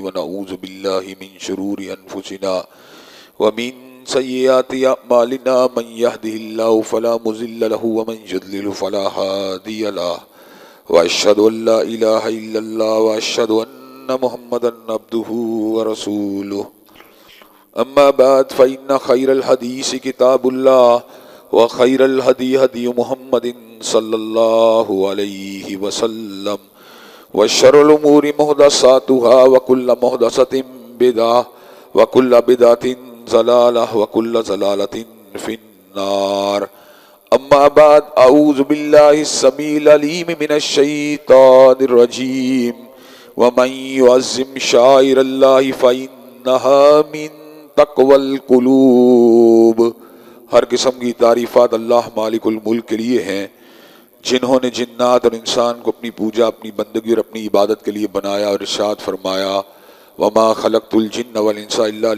ونعوذ بالله من شرور أنفسنا ومن سيئات أعمالنا من يهده الله فلا مضل له ومن يضلل فلا هادي له وأشهد أن لا إله إلا الله وأشهد أن محمدا عبده ورسوله أما بعد فإن خير الحديث كتاب الله وخير الهدي هدي محمد صلى الله عليه وسلم وشر الأمور محدثاتها وكل محدثة بدعة وكل بدعة ضلالة وكل ضلالة في النار أما بعد أعوذ بالله السميع العليم من الشيطان الرجيم ومن يعظم شعائر الله فإنها من تقوى القلوب۔ ہر قسم کی تعریفات اللہ مالک الملک کے لیے ہیں جنہوں نے جنات اور انسان کو اپنی پوجا، اپنی بندگی اور اپنی عبادت کے لیے بنایا اور ارشاد فرمایا وما خلقت الجن والانس الا